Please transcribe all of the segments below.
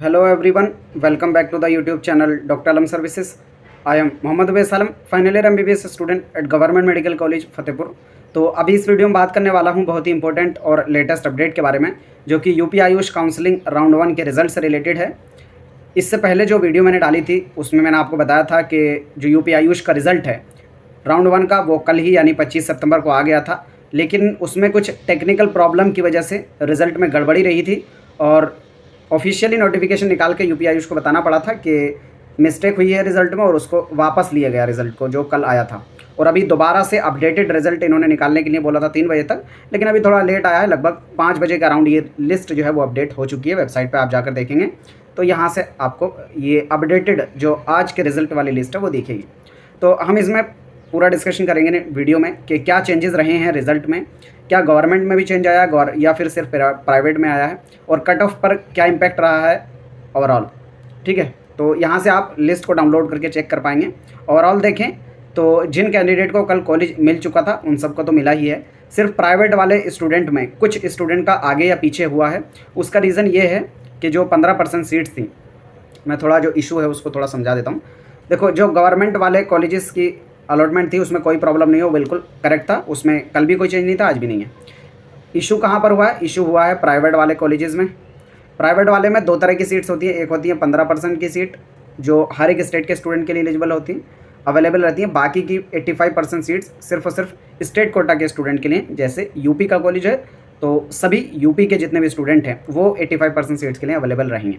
Hello everyone, welcome back to the YouTube channel Dr. Alam Services. I am Mohammad Awais Alam, final year MBBS student at government medical college Fatehpur. तो अभी इस video में बात करने वाला हूं बहुत ही इंपॉर्टेंट और लेटेस्ट अपडेट के बारे में, जो कि यूपी आयुष काउंसलिंग राउंड 1 के रिजल्ट से रिलेटेड है। इससे पहले जो वीडियो मैंने डाली थी उसमें मैंने आपको बताया था कि जो यूपी आयुष का रिज़ल्ट है राउंड 1 का, वो कल ही यानी 25 सितंबर को आ गया था, लेकिन उसमें कुछ टेक्निकल प्रॉब्लम की वजह से रिज़ल्ट में गड़बड़ी रही थी और ऑफिशियली नोटिफिकेशन निकाल के यूपी आयुष को बताना पड़ा था कि मिस्टेक हुई है रिज़ल्ट में, और उसको वापस लिया गया रिज़ल्ट को जो कल आया था। और अभी दोबारा से अपडेटेड रिज़ल्ट इन्होंने निकालने के लिए बोला था 3 बजे तक, लेकिन अभी थोड़ा लेट आया है। लगभग 5 बजे के अराउंड ये लिस्ट जो है वो अपडेट हो चुकी है। वेबसाइट पे आप जाकर देखेंगे तो यहाँ से आपको ये अपडेटेड जो आज के रिज़ल्ट वाली लिस्ट है वो दिखेगी। तो हम इसमें पूरा डिस्कशन करेंगे वीडियो में कि क्या चेंजेस रहे हैं रिज़ल्ट में, क्या गवर्नमेंट में भी चेंज आया है या फिर सिर्फ प्राइवेट में आया है, और कट ऑफ पर क्या इम्पैक्ट रहा है ओवरऑल। ठीक है, तो यहाँ से आप लिस्ट को डाउनलोड करके चेक कर पाएंगे। ओवरऑल देखें तो जिन कैंडिडेट को कल कॉलेज मिल चुका था उन सबको तो मिला ही है। सिर्फ प्राइवेट वाले स्टूडेंट में कुछ स्टूडेंट का आगे या पीछे हुआ है। उसका रीज़न ये है कि जो 15% सीट्स थी, मैं थोड़ा जो इशू है उसको थोड़ा समझा देता हूँ। देखो, जो गवर्नमेंट वाले कॉलेजेस की अलॉटमेंट थी उसमें कोई प्रॉब्लम नहीं हो, बिल्कुल करेक्ट था, उसमें कल भी कोई चेंज नहीं था, आज भी नहीं है। इशू कहाँ पर हुआ है? इशू हुआ है प्राइवेट वाले कॉलेजेस में। प्राइवेट वाले में 2 तरह की सीट्स होती है। एक होती है 15% की सीट जो हर एक स्टेट के स्टूडेंट के लिए एलिजिबल होती है, अवेलेबल रहती है। बाकी की 85% सीट्स सिर्फ और सिर्फ स्टेट कोटा के स्टूडेंट के लिए। जैसे यूपी का कॉलेज है तो सभी यूपी के जितने भी स्टूडेंट हैं वो 85% सीट्स के लिए अवेलेबल रहेंगे,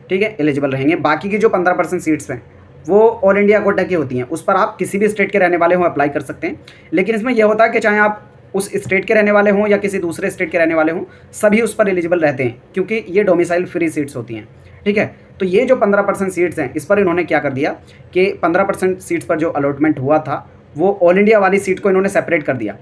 ठीक है, एलिजिबल रहेंगे। बाकी की जो 15% सीट्स हैं वो ऑल इंडिया कोटा की होती हैं, उस पर आप किसी भी स्टेट के रहने वाले हों अप्लाई कर सकते हैं। लेकिन इसमें यह होता है कि चाहे आप उस स्टेट के रहने वाले हों या किसी दूसरे स्टेट के रहने वाले हों, सभी उस पर एलिजिबल रहते हैं, क्योंकि ये डोमिसाइल फ्री सीट्स होती हैं। ठीक है, तो ये जो 15% सीट्स हैं इस पर इन्होंने क्या कर दिया कि 15% सीट्स पर जो अलॉटमेंट हुआ था वो ऑल इंडिया वाली सीट को इन्होंने सेपरेट कर दिया।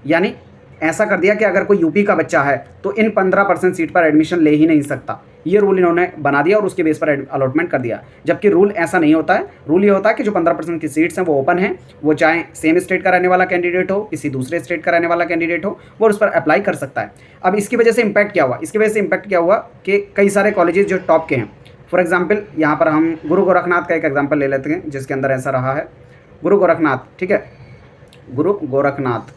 यानी ऐसा कर दिया कि अगर कोई यूपी का बच्चा है तो इन 15% सीट पर एडमिशन ले ही नहीं सकता। ये रूल इन्होंने बना दिया और उसके बेस पर अलॉटमेंट कर दिया। जबकि रूल ऐसा नहीं होता है। रूल ये होता है कि जो 15% की सीट्स हैं वो ओपन हैं, वो चाहे सेम स्टेट का रहने वाला कैंडिडेट हो, किसी दूसरे स्टेट का रहने वाला कैंडिडेट हो, वो उस पर अप्लाई कर सकता है। अब इसकी वजह से इम्पैक्ट क्या हुआ? इसकी वजह से इम्पैक्ट क्या हुआ कि कई सारे कॉलेजेस जो टॉप के हैं, फॉर एग्जाम्पल यहाँ पर हम गुरु गोरखनाथ का एक एग्जाम्पल ले लेते हैं जिसके अंदर ऐसा रहा है। गुरु गोरखनाथ, ठीक है, गुरु गोरखनाथ,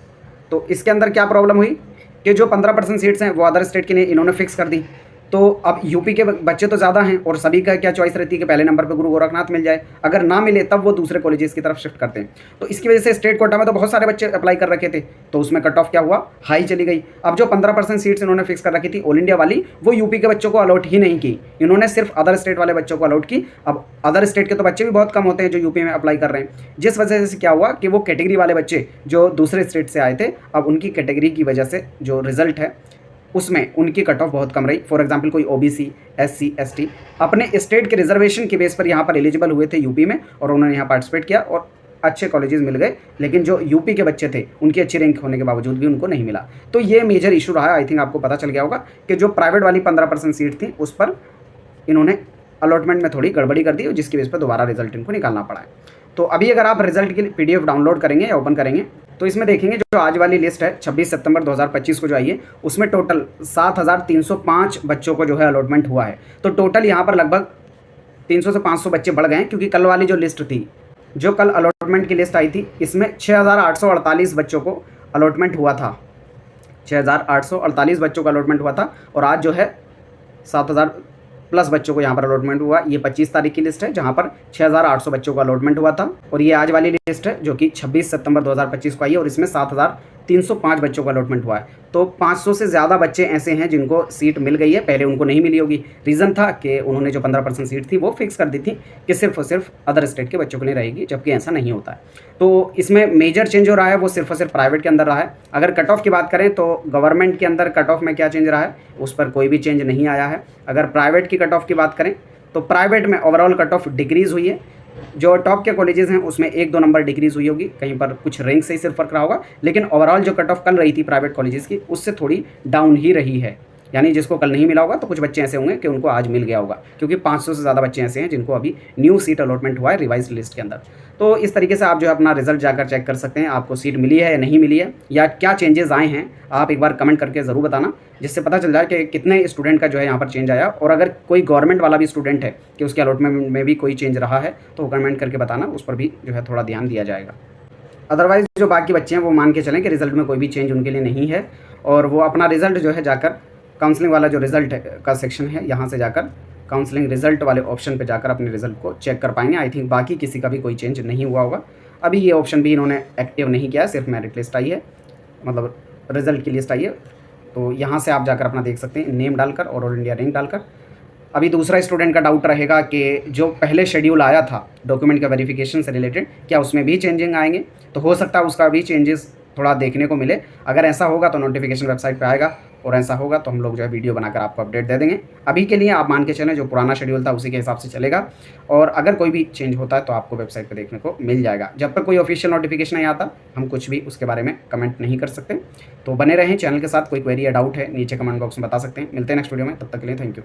तो इसके अंदर क्या प्रॉब्लम हुई कि जो 15% सीट्स हैं वो अदर स्टेट के लिए इन्होंने फिक्स कर दी। तो अब यूपी के बच्चे तो ज़्यादा हैं और सभी का क्या चॉइस रहती है कि पहले नंबर पे गुरु गोरखनाथ मिल जाए, अगर ना मिले तब वो दूसरे कॉलेजेस की तरफ शिफ्ट करते हैं। तो इसकी वजह से स्टेट कोटा में तो बहुत सारे बच्चे अप्लाई कर रखे थे, तो उसमें कट ऑफ क्या हुआ, हाई चली गई। अब जो 15% सीट्स इन्होंने फिक्स कर रखी थी ऑल इंडिया वाली, वो यूपी के बच्चों को अलॉट ही नहीं की, इन्होंने सिर्फ अदर स्टेट वाले बच्चों को अलॉट की। अब अदर स्टेट के तो बच्चे भी बहुत कम होते हैं जो यूपी में अप्लाई कर रहे हैं, जिस वजह से क्या हुआ कि वो कैटेगरी वाले बच्चे जो दूसरे स्टेट से आए थे, अब उनकी कैटेगरी की वजह से जो रिजल्ट है उसमें उनकी कट ऑफ बहुत कम रही। फॉर एग्जांपल कोई ओबीसी, एससी, एसटी अपने स्टेट के रिजर्वेशन के बेस पर यहाँ पर एलिजिबल हुए थे यूपी में, और उन्होंने यहाँ पार्टिसिपेट किया और अच्छे कॉलेजेस मिल गए। लेकिन जो यूपी के बच्चे थे उनकी अच्छी रैंक होने के बावजूद भी उनको नहीं मिला। तो ये मेजर इशू रहा। आई थिंक आपको पता चल गया होगा कि जो प्राइवेट वाली 15% सीट थी उस पर इन्होंने अलॉटमेंट में थोड़ी गड़बड़ी कर दी, जिसकी बेस पर दोबारा रिजल्ट इनको निकालना पड़ा है। तो अभी अगर आप रिजल्ट की PDF डाउनलोड करेंगे या ओपन करेंगे तो इसमें देखेंगे जो आज वाली लिस्ट है 26 सितंबर 2025 को जो आई है, उसमें टोटल 7305 बच्चों को जो है अलॉटमेंट हुआ है। तो टोटल यहाँ पर लगभग 300 से 500 बच्चे बढ़ गए हैं, क्योंकि कल वाली जो लिस्ट थी, जो कल अलॉटमेंट की लिस्ट आई थी, इसमें 6848 बच्चों को अलॉटमेंट हुआ था। 6848 बच्चों का अलॉटमेंट हुआ था, और आज जो है 7000 प्लस बच्चों को यहाँ पर अलॉटमेंट हुआ। ये 25 तारीख की लिस्ट है जहाँ पर 6800 बच्चों का अलॉटमेंट हुआ था, और ये आज वाली लिस्ट है जो कि 26 सितंबर 2025 को आई है, और इसमें 7305 बच्चों का अलॉटमेंट हुआ है। तो 500 से ज़्यादा बच्चे ऐसे हैं जिनको सीट मिल गई है, पहले उनको नहीं मिली होगी। रीज़न था कि उन्होंने जो 15% सीट थी वो फिक्स कर दी थी कि सिर्फ और सिर्फ अदर स्टेट के बच्चों के लिए रहेगी, जबकि ऐसा नहीं होता है। तो इसमें मेजर चेंज हो रहा है वो सिर्फ और सिर्फ प्राइवेट के अंदर रहा है। अगर कट ऑफ की बात करें तो गवर्नमेंट के अंदर कट ऑफ में क्या चेंज रहा है, उस पर कोई भी चेंज नहीं आया है। अगर प्राइवेट की कट ऑफ की बात करें तो प्राइवेट में ओवरऑल कट ऑफ डिक्रीज़ हुई है। जो टॉप के कॉलेजेस हैं उसमें 1-2 नंबर डिक्रीज़ हुई होगी, कहीं पर कुछ रैंक से ही सिर्फ फर्क रहा होगा, लेकिन ओवरऑल जो कट ऑफ कल रही थी प्राइवेट कॉलेजेस की उससे थोड़ी डाउन ही रही है। यानी जिसको कल नहीं मिला होगा तो कुछ बच्चे ऐसे होंगे कि उनको आज मिल गया होगा, क्योंकि 500 से ज़्यादा बच्चे ऐसे हैं जिनको अभी न्यू सीट अलॉटमेंट हुआ है रिवाइज लिस्ट के अंदर। तो इस तरीके से आप जो है अपना रिज़ल्ट जाकर चेक कर सकते हैं, आपको सीट मिली है या नहीं मिली है, या क्या चेंजेज़ आए हैं। आप एक बार कमेंट करके ज़रूर बताना, जिससे पता चल जाए कि कितने स्टूडेंट का जो है यहाँ पर चेंज आया। और अगर कोई गवर्नमेंट वाला भी स्टूडेंट है कि उसके अलॉटमेंट में भी कोई चेंज रहा है, तो कमेंट करके बताना, उस पर भी जो है थोड़ा ध्यान दिया जाएगा। अदरवाइज़ जो बाकी बच्चे हैं वो मान के चलें कि रिज़ल्ट में कोई भी चेंज उनके लिए नहीं है, और वो अपना रिज़ल्ट जो है जाकर काउंसलिंग वाला जो रिज़ल्ट का सेक्शन है, यहाँ से जाकर काउंसलिंग रिज़ल्ट वाले ऑप्शन पे जाकर अपने रिज़ल्ट को चेक कर पाएंगे। आई थिंक बाकी किसी का भी कोई चेंज नहीं हुआ होगा। अभी ये ऑप्शन भी इन्होंने एक्टिव नहीं किया है, सिर्फ मेरिट लिस्ट आई है, मतलब रिज़ल्ट की लिस्ट आई है। तो यहाँ से आप जाकर अपना देख सकते हैं, नेम डालकर और ऑल इंडिया रैंक डालकर। अभी दूसरा स्टूडेंट का डाउट रहेगा कि जो पहले शेड्यूल आया था डॉक्यूमेंट का वेरिफिकेशन से रिलेटेड, क्या उसमें भी चेंजिंग आएंगे। तो हो सकता है उसका भी चेंजेस थोड़ा देखने को मिले। अगर ऐसा होगा तो नोटिफिकेशन वेबसाइट पे आएगा, और ऐसा होगा तो हम लोग जो है वीडियो बनाकर आपको अपडेट दे देंगे। अभी के लिए आप मान के चलें जो पुराना शेड्यूल था उसी के हिसाब से चलेगा, और अगर कोई भी चेंज होता है तो आपको वेबसाइट पे देखने को मिल जाएगा। जब तक कोई ऑफिशियल नोटिफिकेशन नहीं आता हम कुछ भी उसके बारे में कमेंट नहीं कर सकते। तो बने रहें चैनल के साथ। कोई क्वेरी या डाउट है नीचे कमेंट बॉक्स में बता सकते हैं। मिलते हैं नेक्स्ट वीडियो में, तब तक के लिए थैंक यू।